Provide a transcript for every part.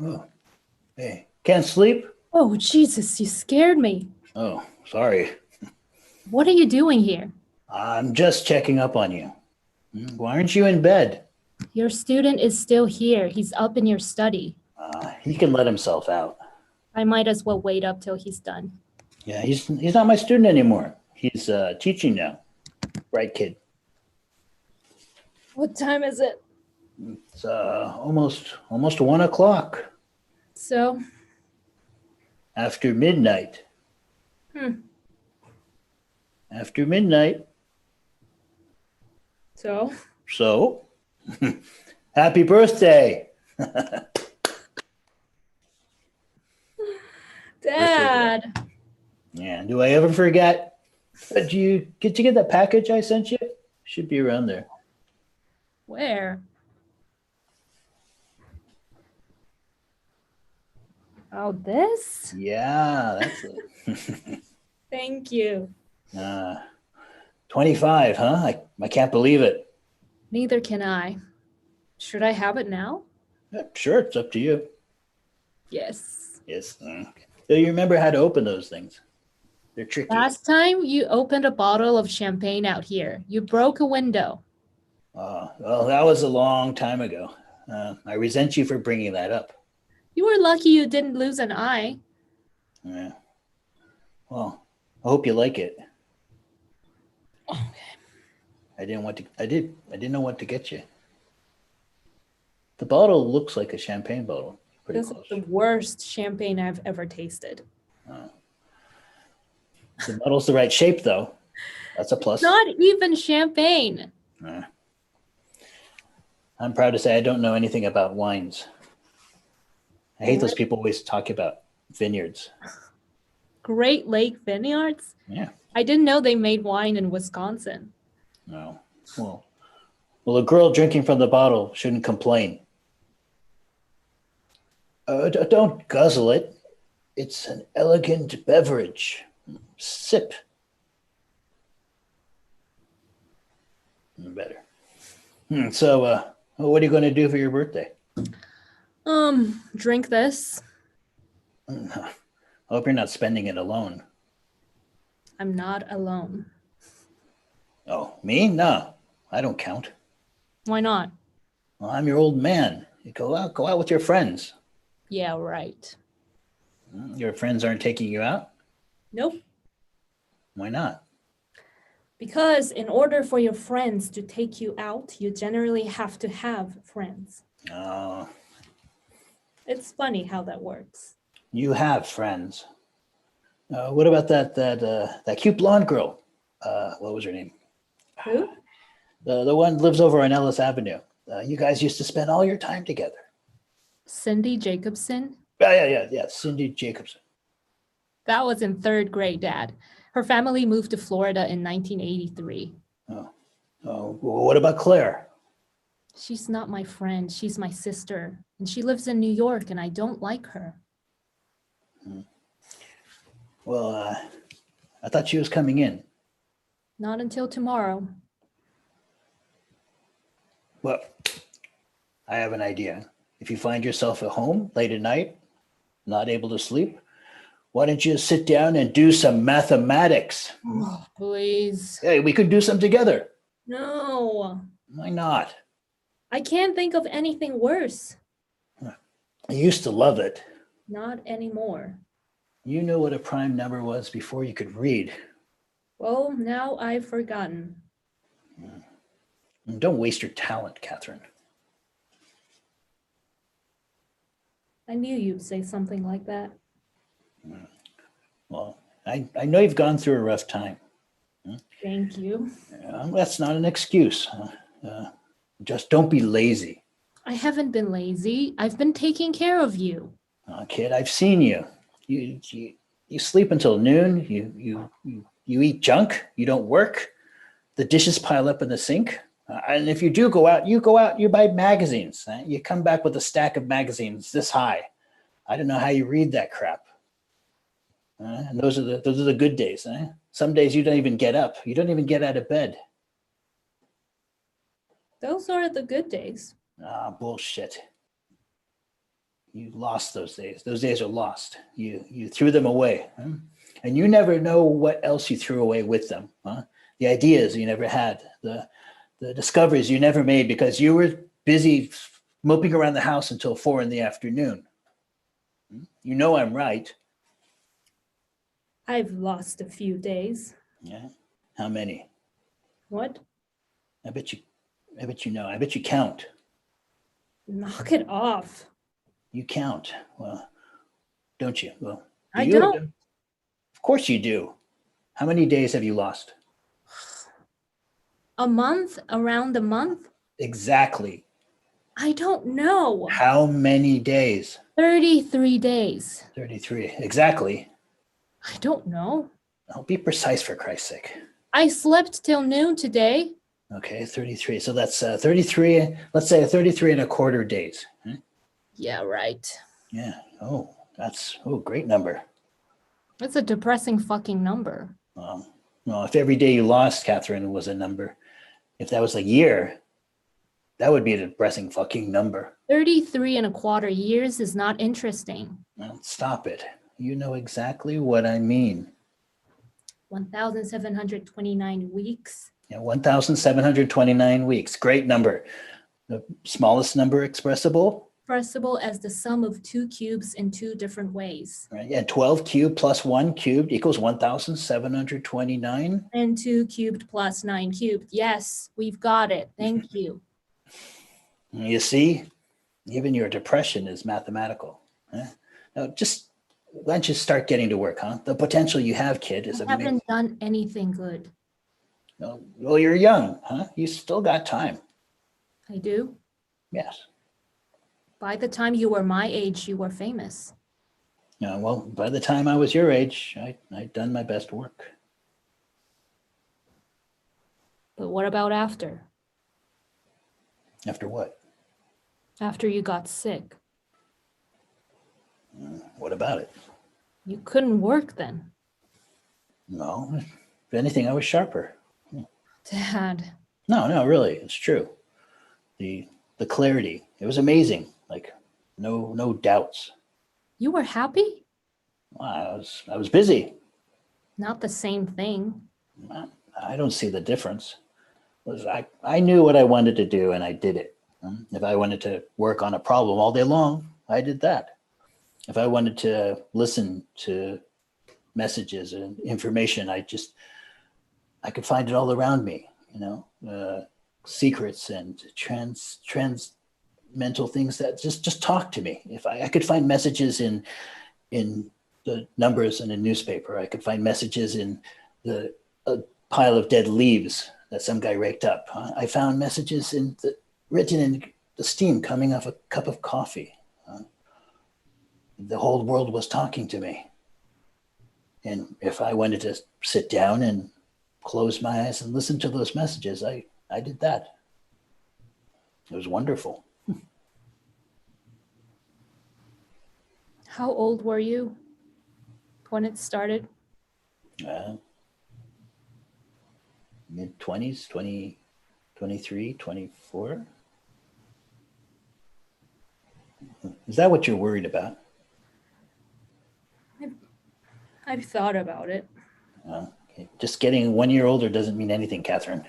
Oh, hey, can't sleep? Oh, Jesus, you scared me. Oh, sorry. What are you doing here? I'm just checking up on you. Why aren't you in bed? Your student is still here. He's up in your study. He can let himself out. I might as well wait up till he's done. Yeah, he's not my student anymore. He's teaching now. Right, kid. What time is it? It's almost 1 o'clock So, after midnight. hmm. After midnight. So, So, happy birthday. Birthday boy. Dad, Yeah. Do I ever forget? Did you get that package I sent you? Should be around there. where? Oh, this? Yeah, that's it. Thank you. uh, 25, huh? I can't believe it. Neither can I. Should I have it now? Yeah, sure, it's up to you. Yes. Yes. So you remember how to open those things? They're tricky. Last time you opened a bottle of champagne out here, you broke a window. Well, that was a long time ago. I resent you for bringing that up. You were lucky you didn't lose an eye. Yeah. Well, I hope you like it. Okay. I didn't want to. I did. I didn't know what to get you. The bottle looks like a champagne bottle. Pretty This is close. the worst champagne I've ever tasted. The bottle's the right shape, though. That's a plus. Not even champagne. Uh, I'm proud to say I don't know anything about wines. I hate those people always talk about vineyards. Great Lake Vineyards? Yeah. I didn't know they made wine in Wisconsin. No. Well, a girl drinking from the bottle shouldn't complain. Don't guzzle it. It's an elegant beverage. Sip. Better. So, what are you going to do for your birthday? Drink this. I hope you're not spending it alone. I'm not alone. Oh, me? No, I don't count. Why not? Well, I'm your old man. You go out with your friends. Yeah, right. Your friends aren't taking you out? Nope. Why not? Because in order for your friends to take you out, you generally have to have friends. Oh, It's funny how that works. you have friends. What about that cute blonde girl? What was her name? Who? The one lives over on Ellis Avenue. You guys used to spend all your time together. Cindy Jacobson? Yeah. Cindy Jacobson. That was in third grade, Dad. Her family moved to Florida in 1983. What about Claire? She's not my friend. She's my sister. And she lives in New York, and I don't like her. Well, I thought she was coming in. Not until tomorrow. Well, I have an idea. If you find yourself at home late at night, not able to sleep, why don't you sit down and do some mathematics? Oh, please. Hey, we could do some together. No. Why not? I can't think of anything worse. I used to love it. Not anymore. You knew what a prime number was before you could read. Well, now I've forgotten. Don't waste your talent, Catherine. I knew you'd say something like that. Well, I know you've gone through a rough time. Thank you. That's not an excuse. Just don't be lazy. I haven't been lazy. I've been taking care of you. Kid, I've seen you. You sleep until noon. You eat junk. You don't work. The dishes pile up in the sink. And if you do go out, you buy magazines. You come back with a stack of magazines this high. I don't know how you read that crap. And those are the good days. Some days you don't even get up. You don't even get out of bed. Those are the good days. Bullshit. You lost those days. Those days are lost. You threw them away. Huh? And you never know what else you threw away with them. Huh? The ideas you never had, the discoveries you never made because you were busy moping around the house until 4 in the afternoon. You know I'm right. I've lost a few days. Yeah. How many? What? I bet you know. I bet you count. Knock it off. You count. Well, don't you? Well, do I you? don't. Of course you do. How many days have you lost? A month? Around a month? Exactly. I don't know. How many days? 33 days. 33. Exactly. I don't know. I'll be precise for Christ's sake. I slept till noon today. Okay, 33. So that's 33, let's say 33 and a quarter days. Hmm? Yeah, right. Yeah. Oh, great number. That's a depressing fucking number. Well, if every day you lost, Catherine, was a number, if that was a year, that would be a depressing fucking number. 33 and a quarter years is not interesting. Well, stop it. You know exactly what I mean. 1,729 weeks. Yeah, 1,729 weeks. Great number. The smallest number expressible. Expressible as the sum of two cubes in two different ways. Right. Yeah, 12 cubed plus 1 cubed equals 1,729. And 2 cubed plus 9 cubed. Yes, we've got it. Thank you. You see, even your depression is mathematical. Huh? Now, why don't you start getting to work, huh? The potential you have, kid, is I amazing. haven't done anything good. Well, you're young, huh? You still got time. I do. Yes. By the time you were my age, you were famous. Yeah, well, by the time I was your age, I'd done my best work. But what about after? After what? After you got sick. What about it? You couldn't work then. No, if anything, I was sharper. Dad. No, really, it's true. The clarity, it was amazing. Like, no doubts. You were happy? I was busy. Not the same thing. I don't see the difference. I knew what I wanted to do and I did it. If I wanted to work on a problem all day long, I did that. If I wanted to listen to messages and information, I could find it all around me, secrets and trans mental things that just talk to me. If I could find messages in the numbers in a newspaper, I could find messages in a pile of dead leaves that some guy raked up. I found messages written in the steam coming off a cup of coffee. The whole world was talking to me. And if I wanted to sit down and close my eyes and listen to those messages, I did that. It was wonderful. How old were you when it started? Mid-20s, 20, 23, 24. Is that what you're worried about? I've thought about it. Okay. Just getting 1 year older doesn't mean anything, Catherine.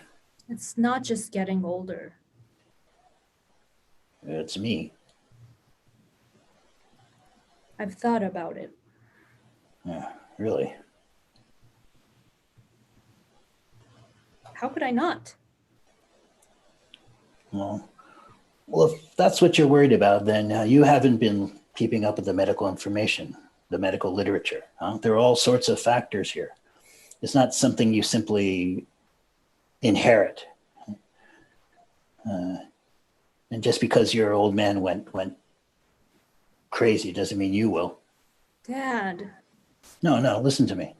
It's not just getting older. It's me. I've thought about it. Yeah, really. How could I not? Well, if that's what you're worried about, then you haven't been keeping up with the medical information, the medical literature. There are all sorts of factors here. It's not something you simply inherit. And just because your old man went crazy doesn't mean you will. Dad. No, listen to me.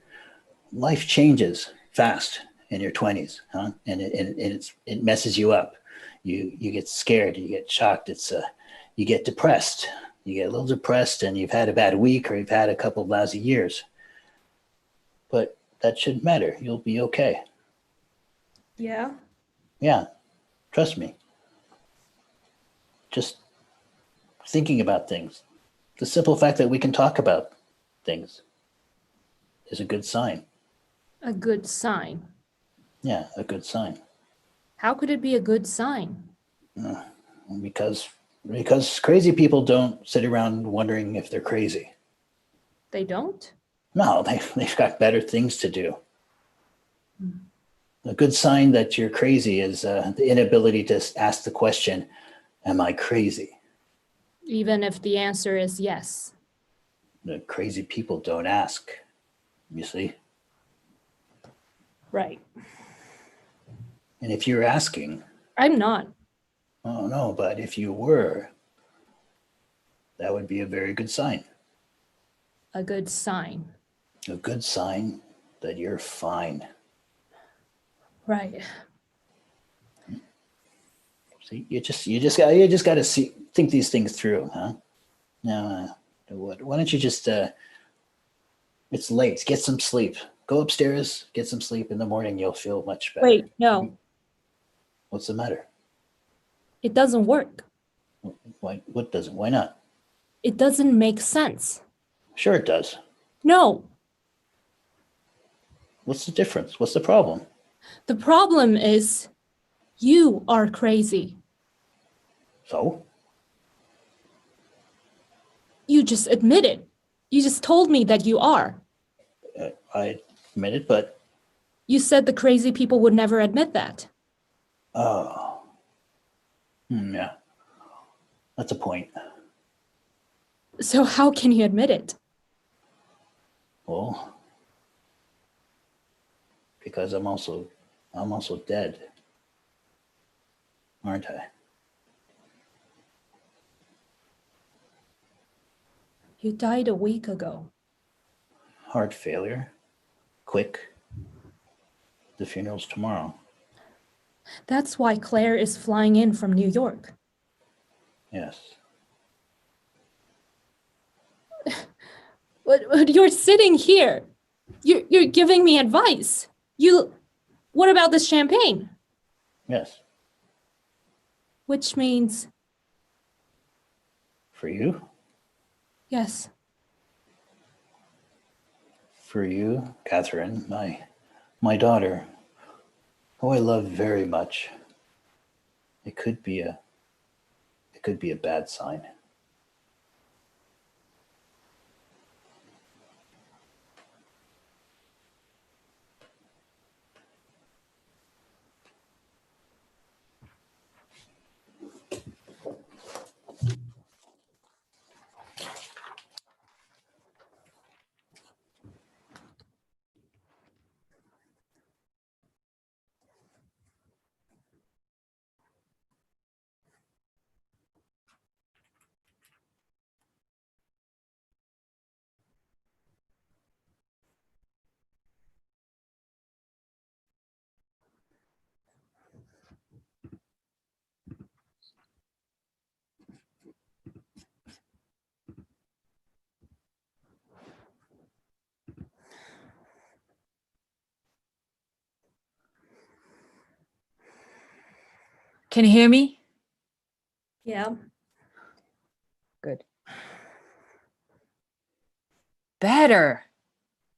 Life changes fast in your 20s, huh? And it messes you up. You get scared, you get shocked. You get depressed. You get a little depressed and you've had a bad week or you've had a couple of lousy years. But that shouldn't matter. You'll be okay. Yeah? Yeah, trust me. Just thinking about things The simple fact that we can talk about things is a good sign. A good sign. Yeah, a good sign. How could it be a good sign? Because crazy people don't sit around wondering if they're crazy. They don't? No, they've got better things to do. A good sign that you're crazy is the inability to ask the question, am I crazy? Even if the answer is yes. The crazy people don't ask, you see? Right. And if you're asking, I'm not. oh no, but if you were, that would be a very good sign. A good sign. A good sign that you're fine. Right. See, you just got to think these things through, huh? Now, why don't you just? It's late. Get some sleep. Go upstairs. Get some sleep. In the morning, you'll feel much better. Wait, no. What's the matter? It doesn't work. Why? What doesn't? Why not? It doesn't make sense. Sure, it does. No. What's the difference? What's the problem? The problem is you are crazy. So, You just admit it. You just told me that you are. I admit it, but You said the crazy people would never admit that. oh, yeah, that's a point. So how can you admit it? Well, because I'm also dead, aren't I? You died a week ago. Heart failure, quick. The funeral's tomorrow. That's why Claire is flying in from New York. Yes. But you're sitting here. You're giving me advice. What about this champagne? Yes. Which means, For you? yes. For you, Catherine, my daughter, who I love very much. It could be a bad sign. Can you hear me? Yeah. Good. Better.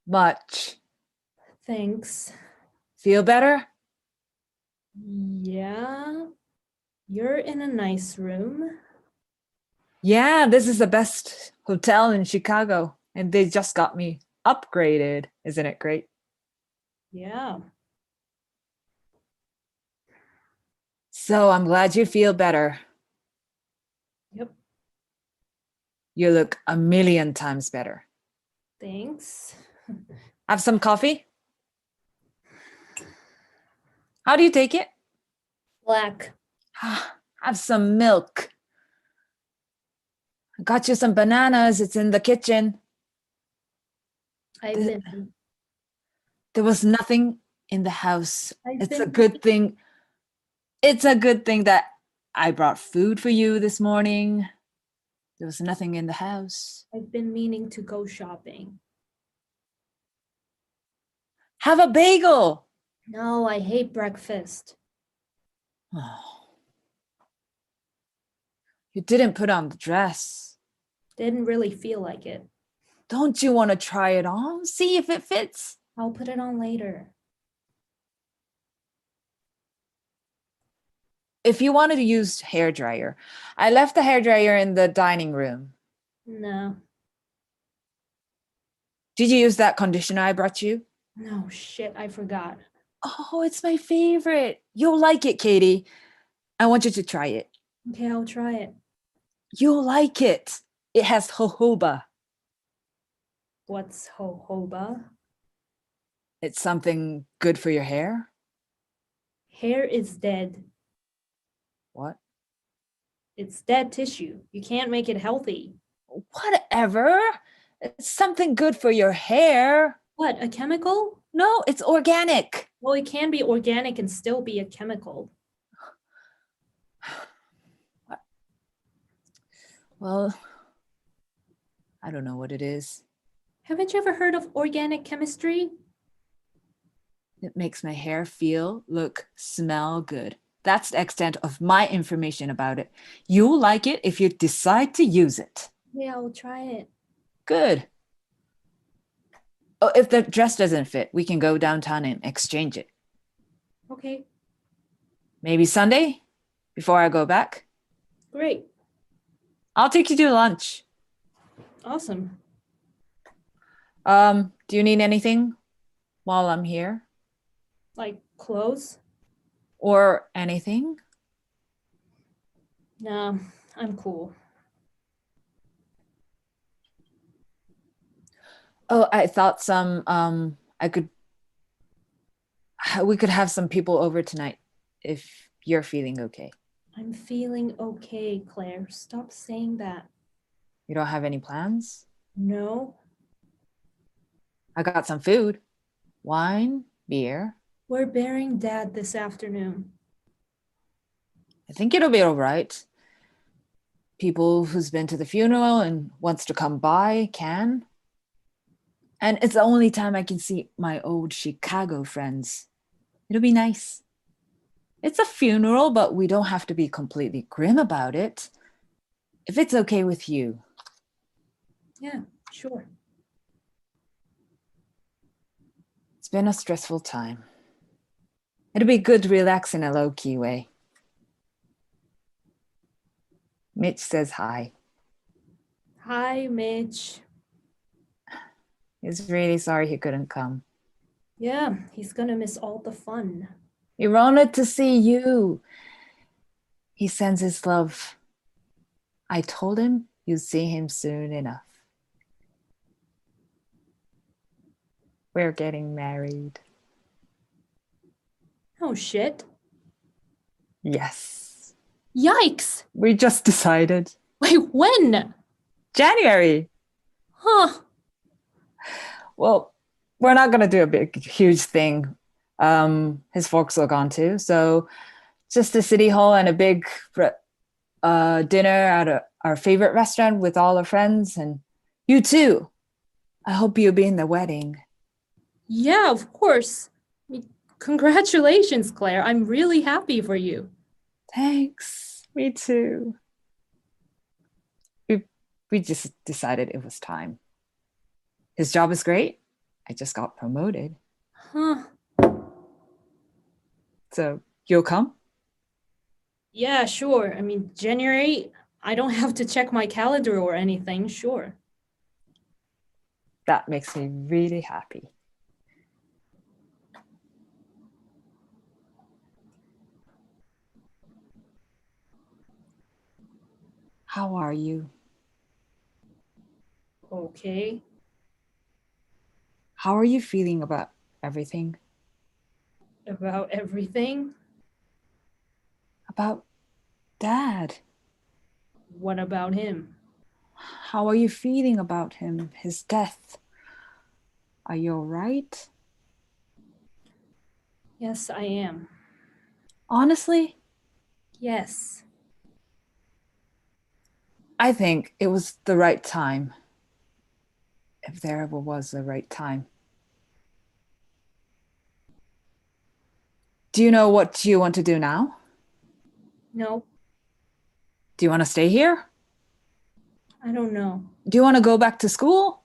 Much. Thanks. Feel better? Yeah. You're in a nice room. Yeah, this is the best hotel in Chicago, and they just got me upgraded. Isn't it great? Yeah. So I'm glad you feel better. Yep. You look a million times better. Thanks. Have some coffee? How do you take it? Black. Have some milk. I got you some bananas. It's in the kitchen. I've been There was nothing in the house. I've It's a been good thing. It's a good thing that I brought food for you this morning. There was nothing in the house. I've been meaning to go shopping. Have a bagel. No, I hate breakfast. Oh. You didn't put on the dress. Didn't really feel like it. Don't you want to try it on? See if it fits? I'll put it on later. If you wanted to use hair dryer, I left the hair dryer in the dining room. No. Did you use that conditioner I brought you? No, shit, I forgot. Oh, it's my favorite. You'll like it, Katie. I want you to try it. Okay, I'll try it. You'll like it. It has jojoba. What's jojoba? It's something good for your hair. Hair is dead. What? It's dead tissue. You can't make it healthy. Whatever. It's something good for your hair. What, a chemical? No, it's organic. Well, it can be organic and still be a chemical. Well, I don't know what it is. Haven't you ever heard of organic chemistry? It makes my hair feel, look, smell good. That's the extent of my information about it. You'll like it if you decide to use it. Yeah, I'll try it. Good. Oh, if the dress doesn't fit, we can go downtown and exchange it. Okay, Maybe Sunday before I go back. great. I'll take you to lunch. Awesome. Do you need anything while I'm here Like clothes? or anything? No, I'm cool. Oh, I thought we could have some people over tonight if you're feeling okay. I'm feeling okay, Claire. Stop saying that. You don't have any plans? No, I got some food, wine, beer. we're burying Dad this afternoon. I think it'll be all right. People who's been to the funeral and wants to come by can. And it's the only time I can see my old Chicago friends. It'll be nice. It's a funeral, but we don't have to be completely grim about it. If it's okay with you. Yeah, sure. It's been a stressful time. It'll be good to relax in a low-key way. Mitch says hi. Hi, Mitch. He's really sorry he couldn't come. Yeah, he's gonna miss all the fun. He wanted to see you. He sends his love. I told him you'd see him soon enough. We're getting married. Oh, shit. Yes. Yikes! We just decided. Wait, when? January. Huh. Well, we're not going to do a big, huge thing. His folks are gone too. So just a city hall and a big dinner at our favorite restaurant with all our friends. And you too. I hope you'll be in the wedding. Yeah, of course. Congratulations, Claire. I'm really happy for you. Thanks. Me too. We just decided it was time. His job is great. I just got promoted. Huh. So you'll come? Yeah, sure. I mean, January, I don't have to check my calendar or anything, sure. That makes me really happy. How are you? Okay. How are you feeling about everything? About everything? About Dad? What about him? How are you feeling about him, his death? Are you all right? Yes, I am. Honestly, Yes. I think it was the right time. If there ever was a right time. Do you know what you want to do now? No, Do you want to stay here? I don't know. Do you want to go back to school?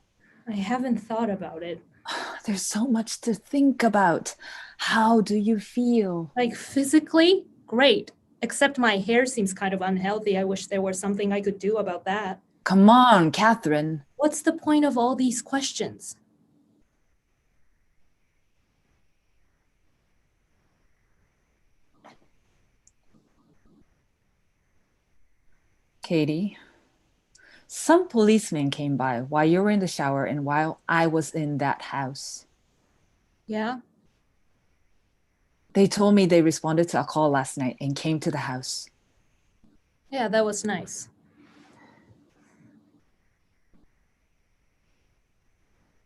I haven't thought about it. There's so much to think about. How do you feel? Like physically, great. Except my hair seems kind of unhealthy. I wish there was something I could do about that. Come on, Catherine. What's the point of all these questions? Katie, some policemen came by while you were in the shower and while I was in that house. Yeah? They told me they responded to a call last night and came to the house. Yeah, that was nice.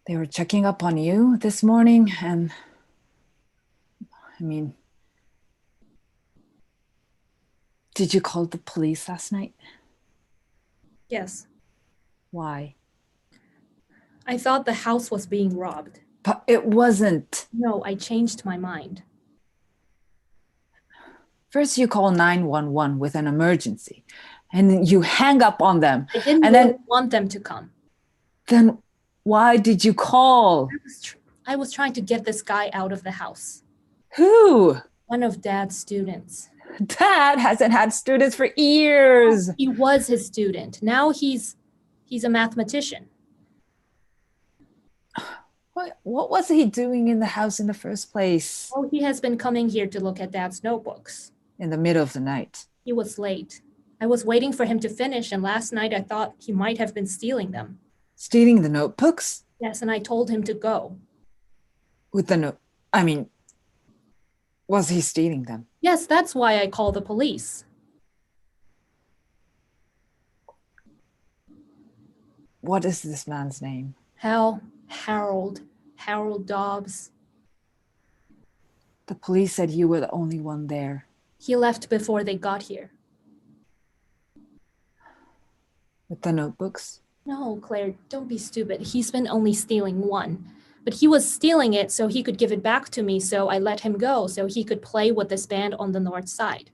They were checking up on you this morning and did you call the police last night? Yes. Why? I thought the house was being robbed. But it wasn't. No, I changed my mind. First you call 911 with an emergency and then you hang up on them. I didn't And really then- want them to come. Then why did you call? I was trying to get this guy out of the house. Who? One of Dad's students. Dad hasn't had students for years. He was his student. Now he's a mathematician. What was he doing in the house in the first place? Oh, he has been coming here to look at Dad's notebooks. In the middle of the night. He was late. I was waiting for him to finish, and last night I thought he might have been stealing them. Stealing the notebooks? Yes, and I told him to go. With the was he stealing them? Yes, that's why I called the police. What is this man's name? Harold Dobbs. The police said you were the only one there. He left before they got here. With the notebooks? No, Claire, don't be stupid. He's been only stealing one. But he was stealing it so he could give it back to me, so I let him go so he could play with this band on the north side.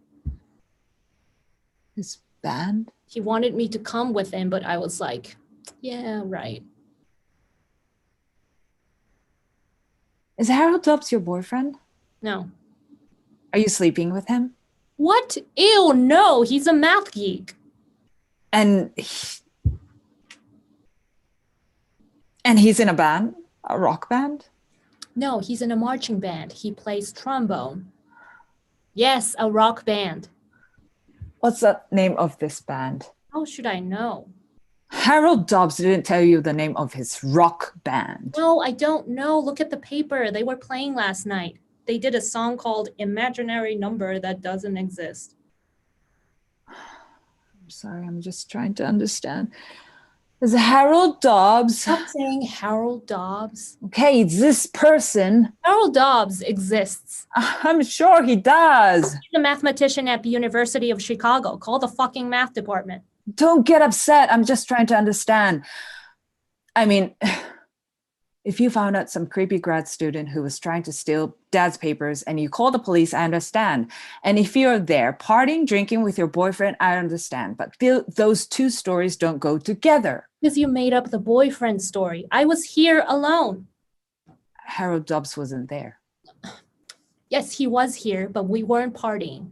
His band? He wanted me to come with him, but I was like, yeah, right. Is Harold Dobbs your boyfriend? No. Are you sleeping with him? What? Ew, no, he's a math geek. And he's in a band? A rock band? No, he's in a marching band. He plays trombone. Yes, a rock band. What's the name of this band? How should I know? Harold Dobbs didn't tell you the name of his rock band. No, I don't know. Look at the paper. They were playing last night. They did a song called Imaginary Number That Doesn't Exist. I'm sorry, I'm just trying to understand. Is Harold Dobbs? Stop saying Harold Dobbs. Okay, it's this person. Harold Dobbs exists. I'm sure he does. He's a mathematician at the University of Chicago. Call the fucking math department. Don't get upset. I'm just trying to understand. I mean, if you found out some creepy grad student who was trying to steal Dad's papers and you call the police, I understand. And if you're there partying, drinking with your boyfriend, I understand. But those two stories don't go together. Because you made up the boyfriend story. I was here alone. Harold Dobbs wasn't there. Yes, he was here, but we weren't partying.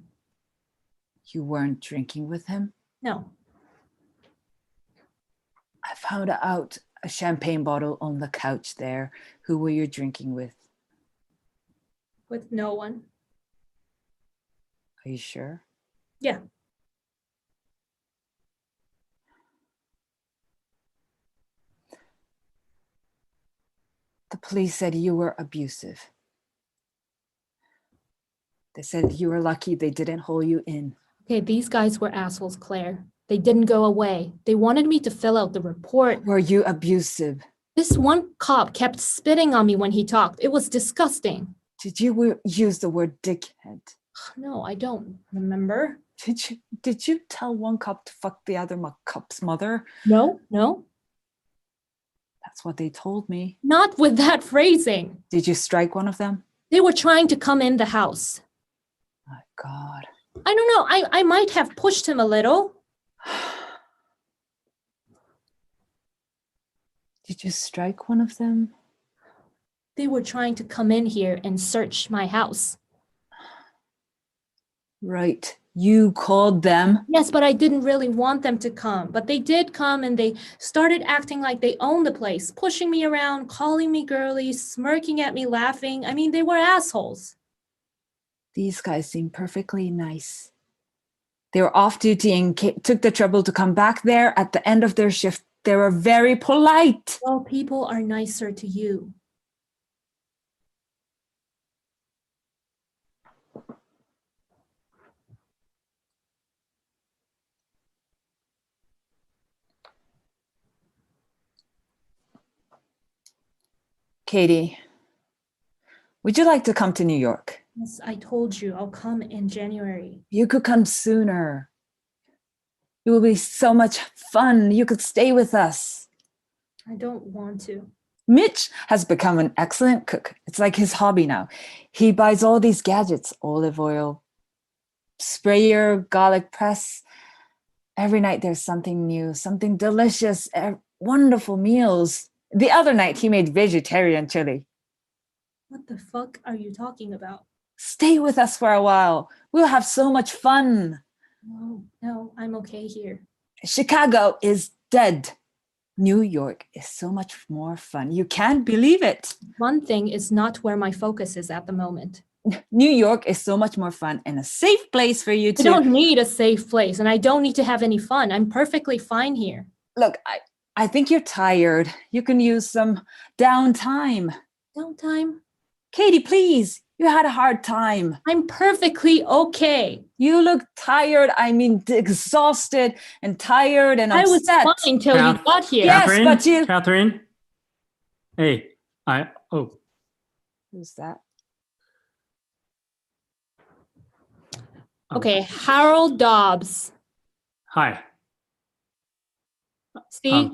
You weren't drinking with him? No. I found out a champagne bottle on the couch there. Who were you drinking with? With no one. Are you sure? Yeah. The police said you were abusive. They said you were lucky they didn't hold you in. Okay, these guys were assholes, Claire. They didn't go away. They wanted me to fill out the report. Were you abusive? This one cop kept spitting on me when he talked. It was disgusting. Did you use the word dickhead? No, I don't remember. Did you tell one cop to fuck the other cop's mother? No. That's what they told me. Not with that phrasing. Did you strike one of them? They were trying to come in the house. My God. I don't know. I might have pushed him a little. Did you strike one of them? They were trying to come in here and search my house. Right. You called them. Yes, but I didn't really want them to come. But they did come and they started acting like they owned the place, pushing me around, calling me girly, smirking at me, laughing. I mean, they were assholes. These guys seem perfectly nice. They were off duty and took the trouble to come back there at the end of their shift. They were very polite. Well, people are nicer to you. Katie, would you like to come to New York? Yes, I told you I'll come in January. You could come sooner. It will be so much fun. You could stay with us. I don't want to. Mitch has become an excellent cook. It's like his hobby now. He buys all these gadgets, olive oil, sprayer, garlic press. Every night there's something new, something delicious, wonderful meals. The other night he made vegetarian chili. What the fuck are you talking about? Stay with us for a while. We'll have so much fun. No, I'm okay here. Chicago is dead. New York is so much more fun. You can't believe it. One thing is not where my focus is at the moment. New York is so much more fun and a safe place for you to... I don't need a safe place and I don't need to have any fun. I'm perfectly fine here. Look, I think you're tired. You can use some downtime. Downtime? Katie, please. You had a hard time. I'm perfectly okay. You look tired. I mean, exhausted and tired and upset. I was fine till you got here. Yes, Catherine, but you... Catherine. Hey, Who's that? Okay, Harold Dobbs. Hi. See?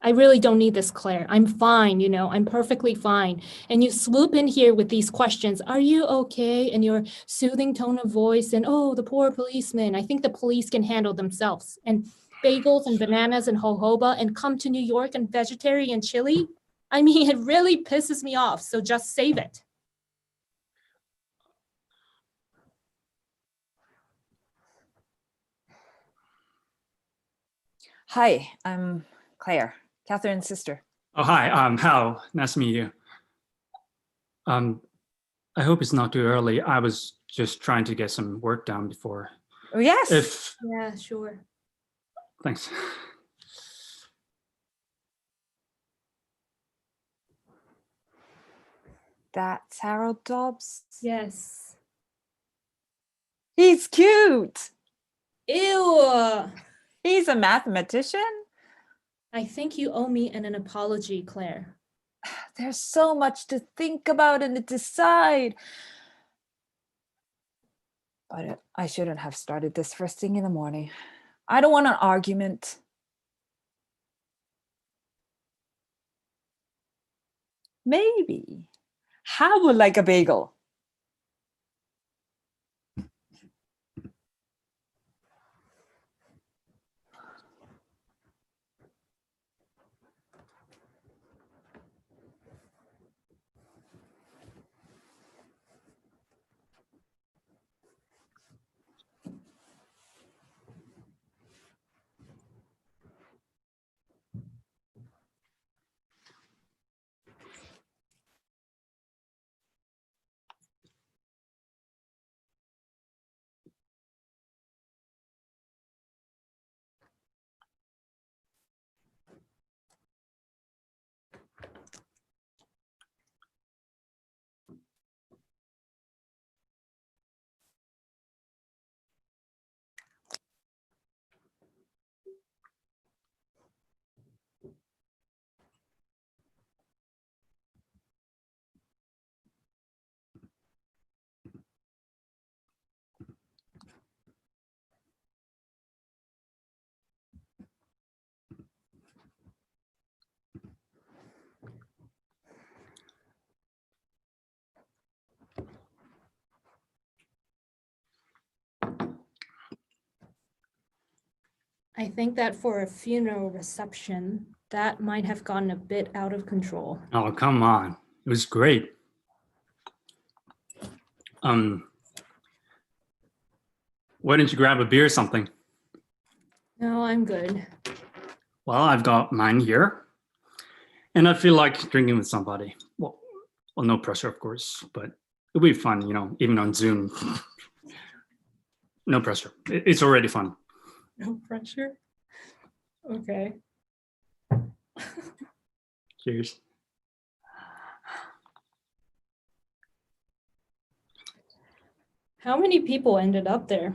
I really don't need this, Claire. I'm fine, I'm perfectly fine. And you swoop in here with these questions. Are you okay? And your soothing tone of voice and, oh, the poor policeman. I think the police can handle themselves. And bagels and bananas and jojoba and come to New York and vegetarian chili. I mean, it really pisses me off. So just save it. Hi, I'm Claire, Catherine's sister. Oh, hi. Hal. Nice to meet you. I hope it's not too early. I was just trying to get some work done before. Oh, yes. Yeah, sure. Thanks. That's Harold Dobbs. Yes. He's cute. Ew. He's a mathematician. I think you owe me an apology, Claire. There's so much to think about and to decide. But I shouldn't have started this first thing in the morning. I don't want an argument. Maybe. How would like a bagel? I think that for a funeral reception, that might have gotten a bit out of control. Oh, come on. It was great. Why don't you grab a beer or something? No, I'm good. Well, I've got mine here. And I feel like drinking with somebody. Well, no pressure, of course, but it'll be fun, even on Zoom. No pressure. It's already fun. No pressure? Okay. Cheers. How many people ended up there?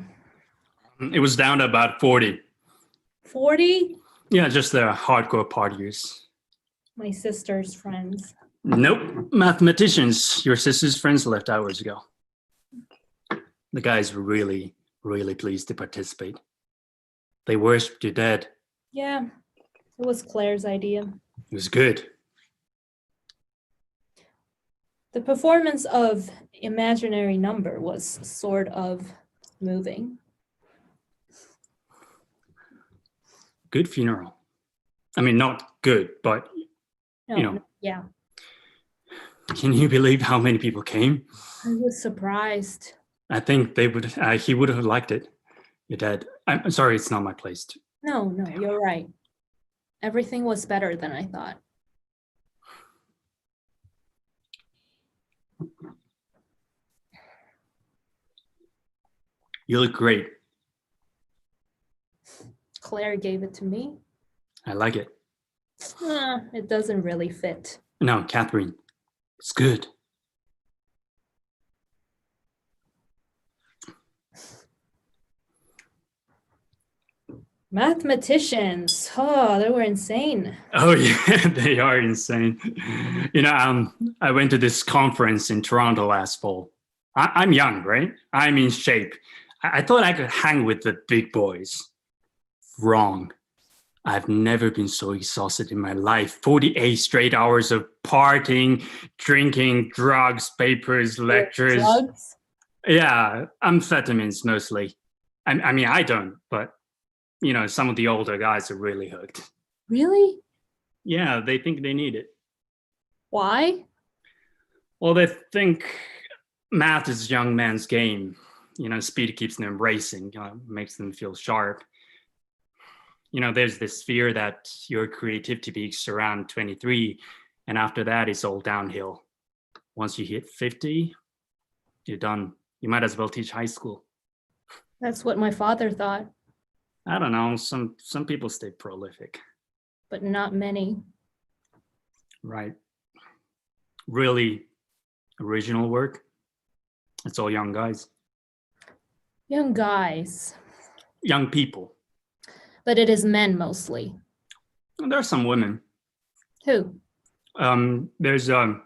It was down to about 40. 40? Yeah, just the hardcore partiers. My sister's friends. Nope. Mathematicians. Your sister's friends left hours ago. The guys were really, really pleased to participate. They worshipped your dad. Yeah, it was Claire's idea. It was good. The performance of Imaginary Number was sort of moving. Good funeral. I mean, not good, but Yeah, can you believe how many people came? I was surprised. I think he would have liked it. Your dad. I'm sorry, it's not my place. No, you're right. Everything was better than I thought. You look great. Claire gave it to me. I like it. It doesn't really fit. No, Catherine, it's good. Mathematicians, oh, they were insane. Oh yeah, they are insane. I went to this conference in Toronto last fall. I'm young, right? I'm in shape. I thought I could hang with the big boys. Wrong. I've never been so exhausted in my life. 48 straight hours of partying, drinking, drugs, papers, lectures. Drugs? Yeah, amphetamines mostly. I mean, I don't, but some of the older guys are really hooked. Really? Yeah, they think they need it. Why? Well, they think math is a young man's game. Speed keeps them racing, makes them feel sharp. There's this fear that your creativity peaks around 23, and after that, it's all downhill. Once you hit 50, you're done. You might as well teach high school. That's what my father thought, I don't know. Some people stay prolific. but not many. Right. Really original work. It's all young guys. Young guys, Young people. but it is men mostly. And there are some women. Who? There's a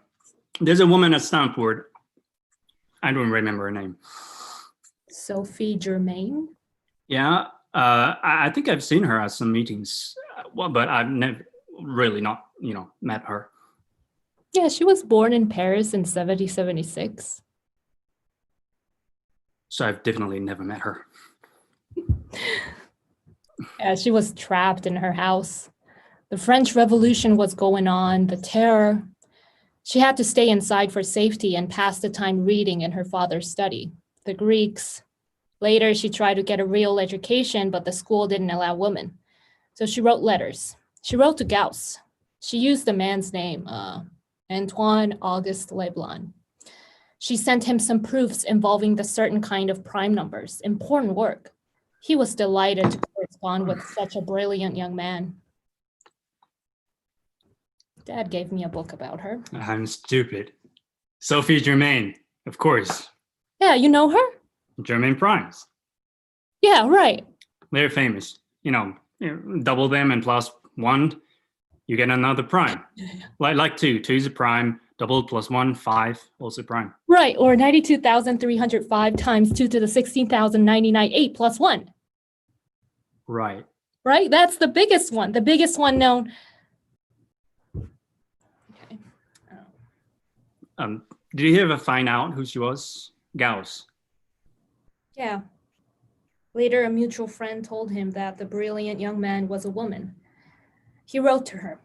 woman at Stanford. I don't remember her name. Sophie Germain? Yeah, I think I've seen her at some meetings. Well, but I've never really not, met her. Yeah, she was born in Paris in 1776. So I've definitely never met her. Yeah, she was trapped in her house. The French Revolution was going on, the terror. She had to stay inside for safety and pass the time reading in her father's study, the Greeks. Later, she tried to get a real education, but the school didn't allow women. So she wrote letters. She wrote to Gauss. She used the man's name, Antoine Auguste Leblond. She sent him some proofs involving the certain kind of prime numbers, important work. He was delighted to correspond with such a brilliant young man. Dad gave me a book about her. I'm stupid. Sophie Germain, of course. Yeah, you know her? Germain primes. Yeah, right. They're famous. Double them and plus one, you get another prime. Like two. Two is a prime. Double plus 1, 5, also prime. Right, or 92,305 times 2 to the 16,099, 8 plus 1. Right. Right? That's the biggest one known. Okay. Did you ever find out who she was? Gauss. Yeah. Later, a mutual friend told him that the brilliant young man was a woman. He wrote to her,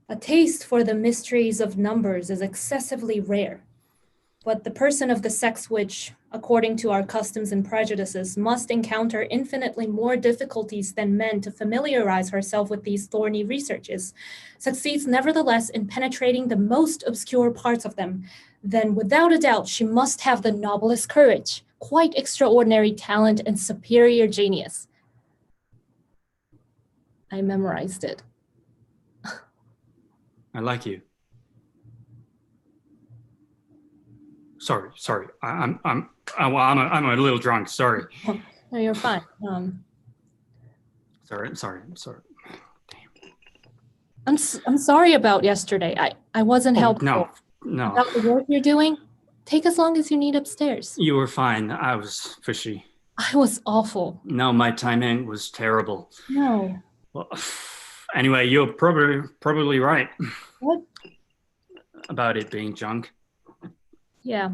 "A taste for the mysteries of numbers is excessively rare, but the person of the sex which, according to our customs and prejudices, must encounter infinitely more difficulties than men to familiarize herself with these thorny researches, succeeds nevertheless in penetrating the most obscure parts of them. Then without a doubt she must have the noblest courage, quite extraordinary talent, and superior genius." I memorized it. I like you. Sorry. I'm a little drunk. Sorry. No, you're fine. Sorry. I'm sorry about yesterday. I wasn't Oh, helpful. no. About the work you're doing, take as long as you need upstairs. You were fine. I was fishy. I was awful. No, my timing was terrible. No. Well, anyway, you're probably right What? about it being junk. Yeah.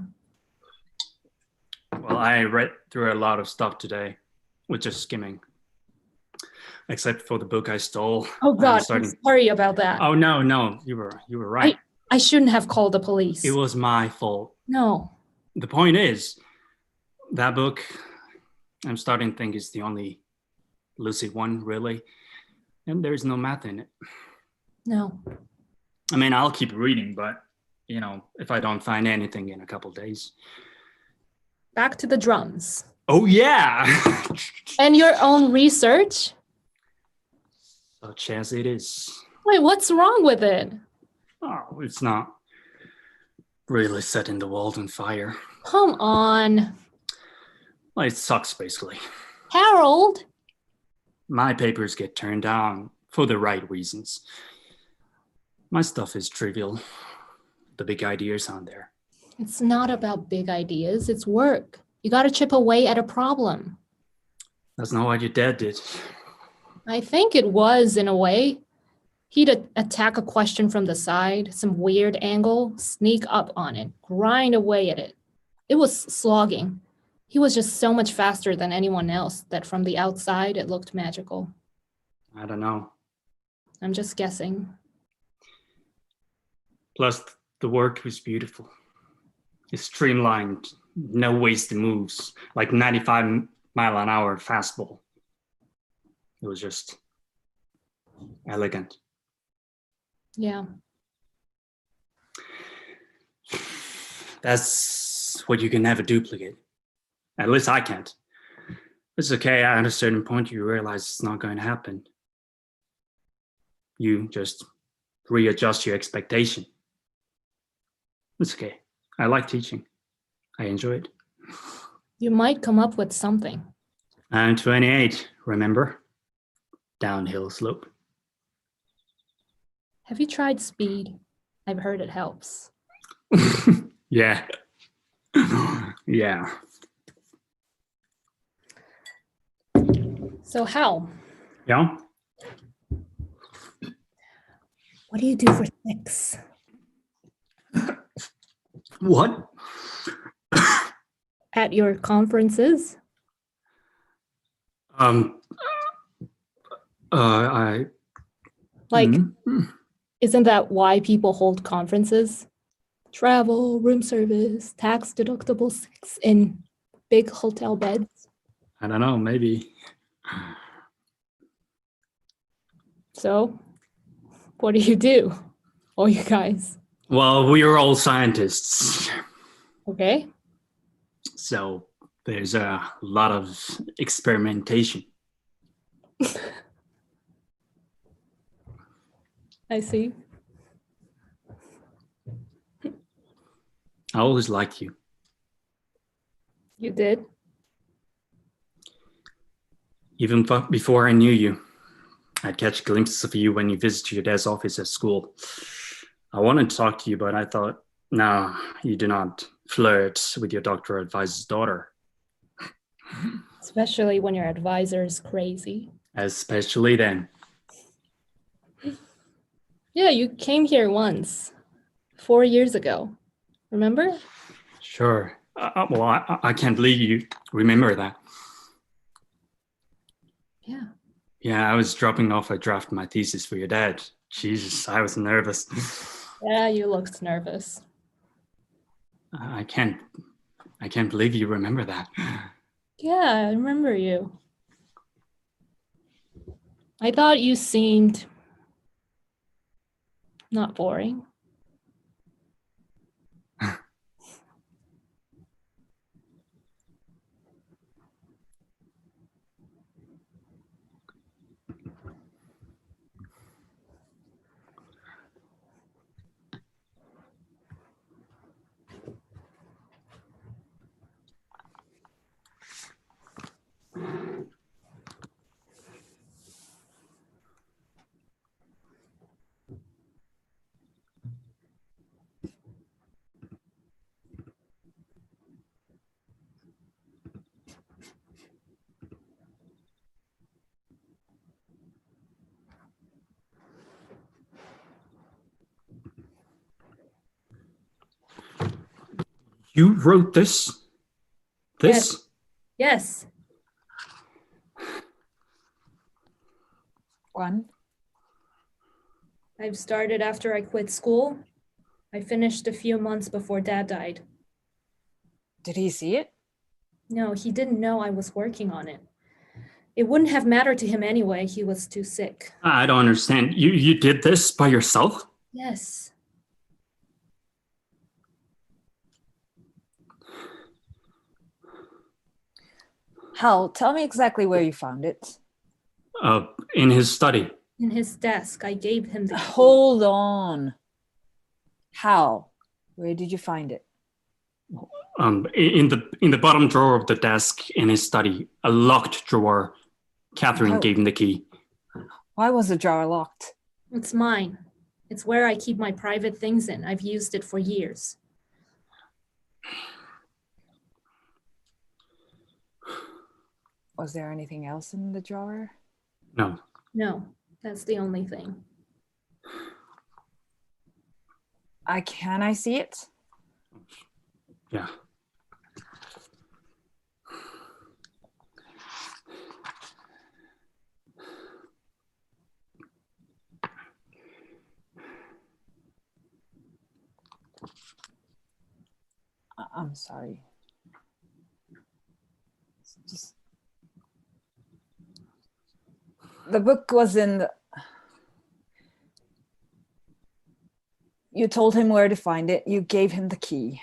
Well, I read through a lot of stuff today with just skimming, except for the book I stole. Oh God, I'm sorry about that. Oh no, you were right. I shouldn't have called the police. It was my fault. No. The point is, that book, I'm starting to think is the only lucid one, really, and there's no math in it. No. I mean, I'll keep reading, but if I don't find anything in a couple days. Back to the drums. Oh yeah. And your own research? Such as it is. Wait, what's wrong with it? Oh, it's not really setting the world on fire. Come on. Well, it sucks, basically. Harold. My papers get turned down for the right reasons. My stuff is trivial. The big ideas on there. It's not about big ideas. It's work. You got to chip away at a problem. That's not what your dad did. I think it was, in a way. He'd attack a question from the side, some weird angle, sneak up on it, grind away at it. It was slogging. He was just so much faster than anyone else that from the outside it looked magical. I don't know. I'm just guessing. Plus, the work was beautiful. It's streamlined, no wasted moves, like 95-mile-an-hour fastball. It was just elegant. Yeah. That's what you can never duplicate. At least I can't. It's okay, at a certain point you realize it's not going to happen. You just readjust your expectation. It's okay. I like teaching. I enjoy it. You might come up with something. I'm 28, remember? Downhill slope. Have you tried speed? I've heard it helps. Yeah. Yeah. So Hal, Yeah? what do you do for sex? What? At your conferences? I Like, Mhm. isn't that why people hold conferences? Travel, room service, tax deductible sex in big hotel beds. I don't know, maybe. So, what do you do? All you guys. Well, we are all scientists, Okay. so there's a lot of experimentation. I see. I always liked you. You did? Even before I knew you, I'd catch glimpses of you when you visited your dad's office at school. I wanted to talk to you, but I thought, no, you do not flirt with your doctor advisor's daughter. Especially when your advisor is crazy. Especially then. Yeah, you came here once, 4 years ago. Remember? Sure. Well, I can't believe you remember that. Yeah. Yeah, I was dropping off a draft of my thesis for your dad. Jesus, I was nervous. Yeah, you looked nervous. I can't believe you remember that. Yeah, I remember you. I thought you seemed not boring. You wrote this? This? Yes. One. I've started after I quit school. I finished a few months before Dad died. Did he see it? No, he didn't know I was working on it. It wouldn't have mattered to him anyway. He was too sick. I don't understand. You did this by yourself? Yes. Hal, tell me exactly where you found it. In his study. In his desk, I gave him the key. Hold on. How? Where did you find it? In the bottom drawer of the desk in his study, a locked drawer. Catherine Oh. gave him the key. Why was the jar locked? It's mine. It's where I keep my private things in. I've used it for years. Was there anything else in the drawer? No. No, that's the only thing. Can I see it? Yeah. I'm sorry. Just... The book was in the... You told him where to find it. You gave him the key.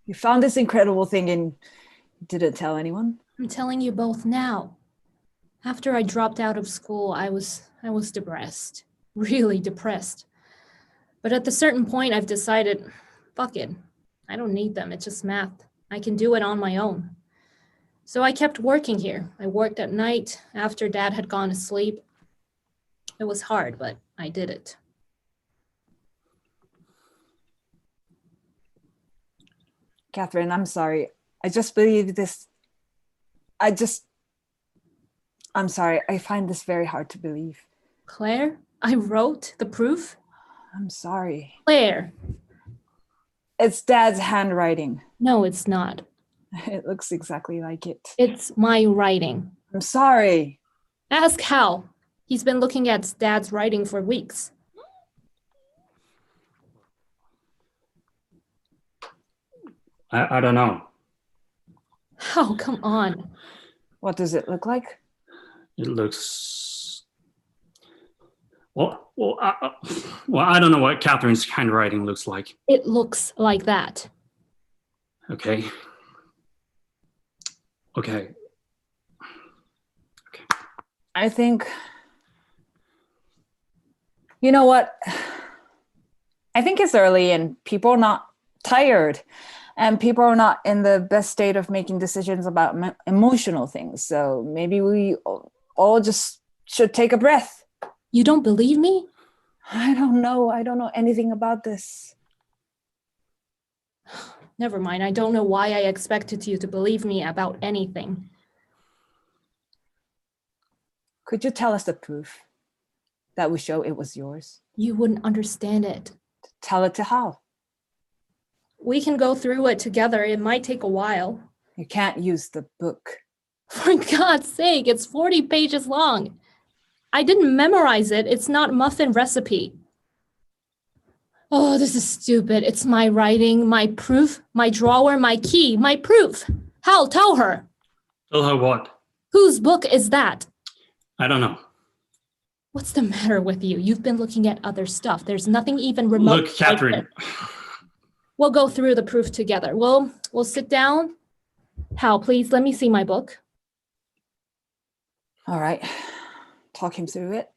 You found this incredible thing and didn't tell anyone? I'm telling you both now. After I dropped out of school, I was depressed. Really depressed. But at a certain point, I've decided, fuck it. I don't need them. It's just math. I can do it on my own. So I kept working here. I worked at night after Dad had gone to sleep. It was hard, but I did it. Catherine, I'm sorry. I just believe this. I'm sorry. I find this very hard to believe. Claire, I wrote the proof. I'm sorry. Claire. It's Dad's handwriting. No, it's not. It looks exactly like it. It's my writing. I'm sorry. Ask Hal. He's been looking at Dad's writing for weeks. I don't know. Oh, come on. What does it look like? It looks... Well, I don't know what Catherine's handwriting looks like. It looks like that. Okay. I think, you know what? I think it's early and people are not tired and people are not in the best state of making decisions about emotional things. So maybe we all just should take a breath. You don't believe me? I don't know. I don't know anything about this. Never mind. I don't know why I expected you to believe me about anything. Could you tell us the proof that would show it was yours? You wouldn't understand it. Tell it to Hal. We can go through it together. It might take a while. You can't use the book. For God's sake, it's 40 pages long. I didn't memorize it. It's not muffin recipe. Oh, this is stupid. It's my writing, my proof, my drawer, my key, my proof. Hal, tell her. Tell her what? Whose book is that? I don't know. What's the matter with you? You've been looking at other stuff. There's nothing even remote. Look, Catherine. We'll go through the proof together. We'll sit down. Hal, please let me see my book. All right. Talk him through it.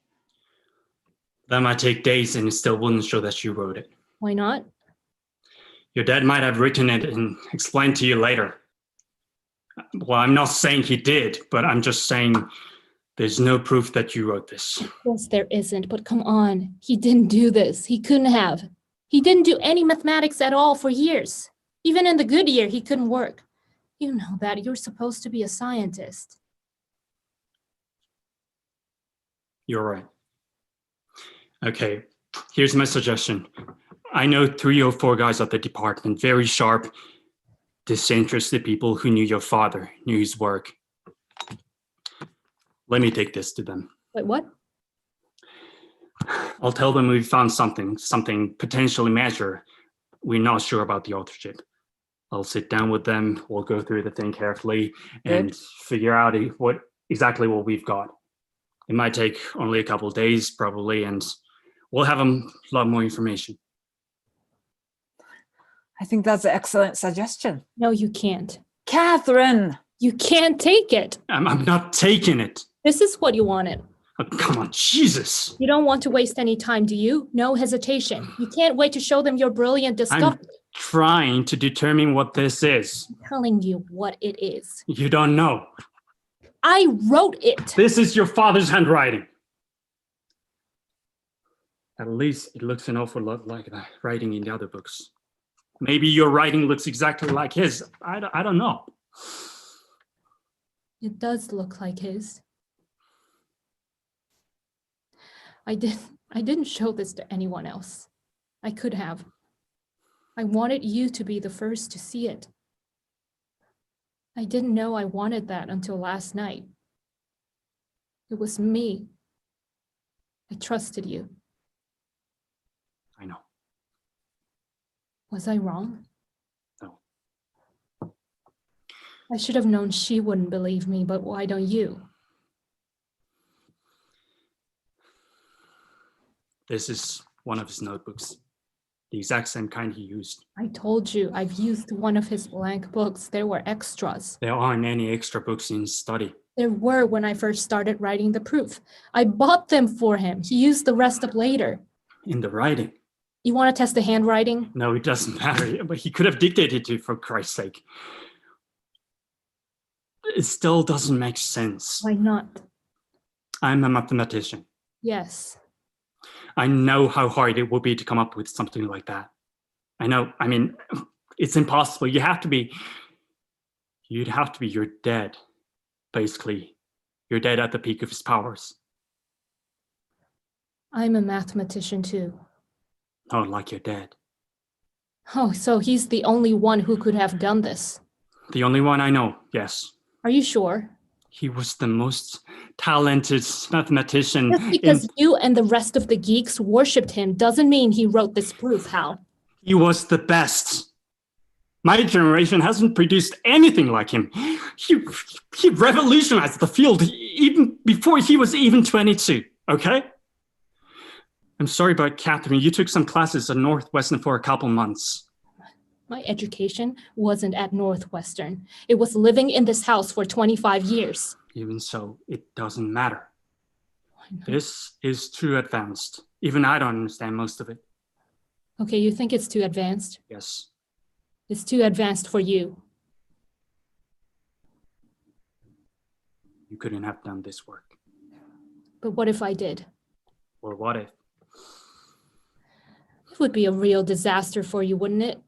That might take days and it still wouldn't show that you wrote it. Why not? Your dad might have written it and explained to you later. Well, I'm not saying he did, but I'm just saying there's no proof that you wrote this. Of course there isn't, but come on. He didn't do this. He couldn't have. He didn't do any mathematics at all for years. Even in the good year, he couldn't work. You know that. You're supposed to be a scientist. You're right. Okay, here's my suggestion. I know 3 or 4 guys at the department, very sharp, disinterested people who knew your father, knew his work. Let me take this to them. Wait, what? I'll tell them we found something potentially major. We're not sure about the authorship. I'll sit down with them, we'll go through the thing carefully and figure out exactly what we've got. It might take only a couple of days probably, and we'll have a lot more information. I think that's an excellent suggestion. No, you can't. Catherine! You can't take it. I'm not taking it. This is what you wanted. Oh, come on, Jesus. You don't want to waste any time, do you? No hesitation. You can't wait to show them your brilliant discovery. I'm trying to determine what this is. I'm telling you what it is. You don't know. I wrote it. This is your father's handwriting. At least it looks an awful lot like the writing in the other books. Maybe your writing looks exactly like his. I don't know. It does look like his. I didn't show this to anyone else. I could have. I wanted you to be the first to see it. I didn't know I wanted that until last night. It was me. I trusted you. I know. Was I wrong? No. I should have known she wouldn't believe me, but why don't you? This is one of his notebooks. The exact same kind he used. I told you, I've used one of his blank books. There were extras. There aren't any extra books in his study. There were when I first started writing the proof. I bought them for him. He used the rest up later. In the writing? You want to test the handwriting? No, it doesn't matter. But he could have dictated it, for Christ's sake. It still doesn't make sense. Why not? I'm a mathematician. Yes. I know how hard it would be to come up with something like that. I know, I mean, it's impossible. You'd have to be your dad, basically. Your dad at the peak of his powers. I'm a mathematician too. Oh, like your dad. Oh, so he's the only one who could have done this. The only one I know, yes. Are you sure? He was the most talented mathematician. Just because you and the rest of the geeks worshipped him doesn't mean he wrote this proof, Hal. He was the best. My generation hasn't produced anything like him. He revolutionized the field even before he was even 22, okay? I'm sorry about Catherine. You took some classes at Northwestern for a couple months. My education wasn't at Northwestern. It was living in this house for 25 years. Even so, it doesn't matter. This is too advanced. Even I don't understand most of it. Okay, you think it's too advanced? Yes. It's too advanced for you. You couldn't have done this work. But what if I did? Or what if? It would be a real disaster for you, wouldn't it?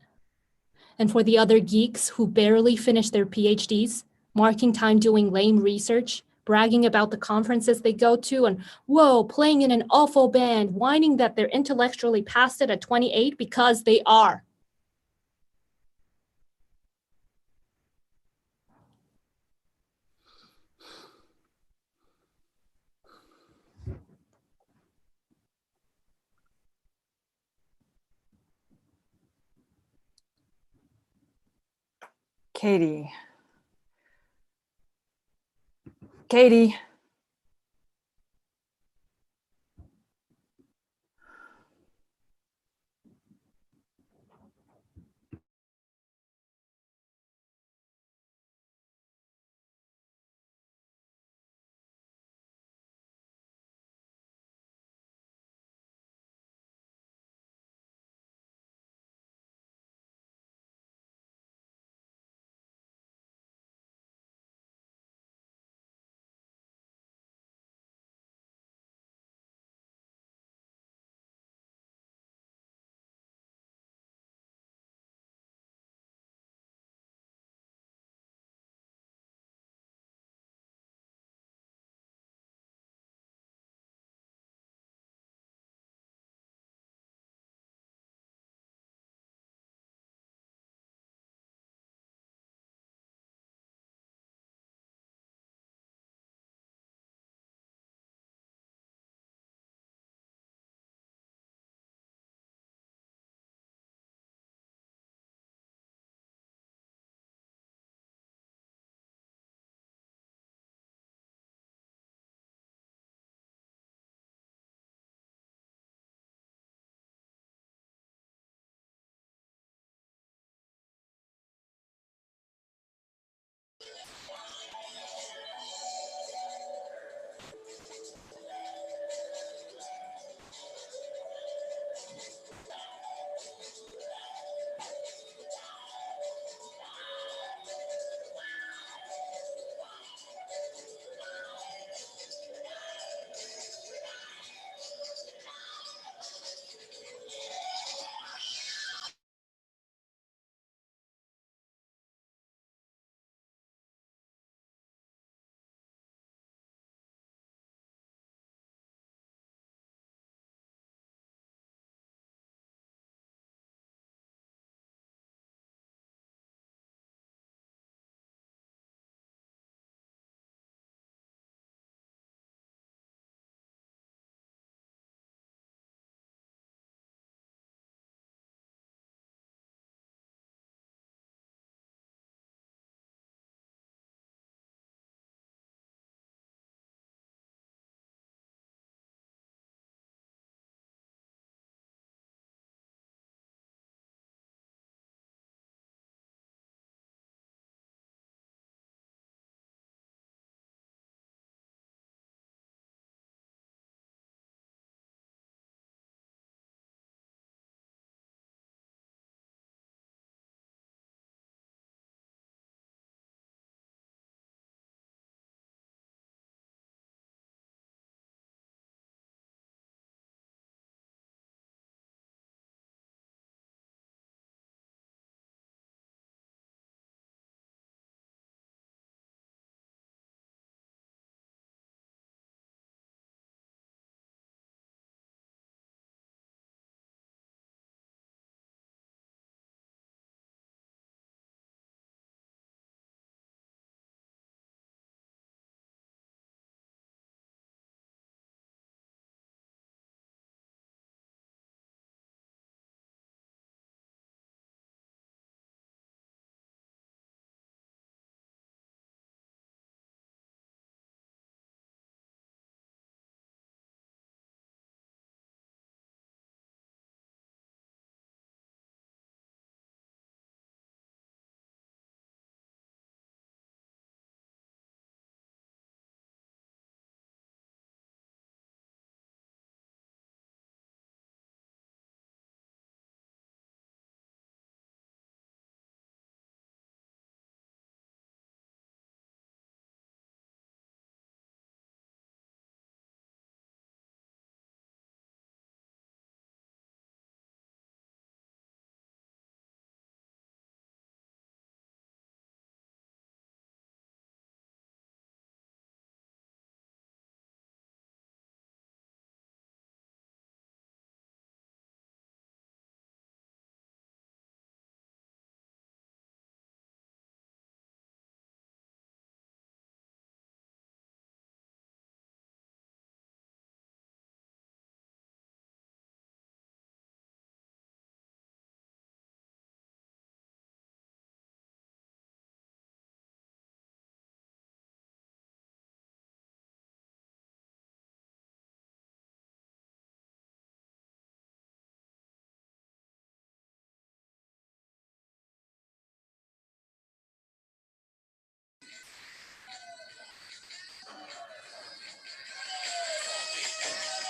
And for the other geeks who barely finished their PhDs, marking time doing lame research, bragging about the conferences they go to, and whoa, playing in an awful band, whining that they're intellectually past it at 28 because they are. Katie. Katie.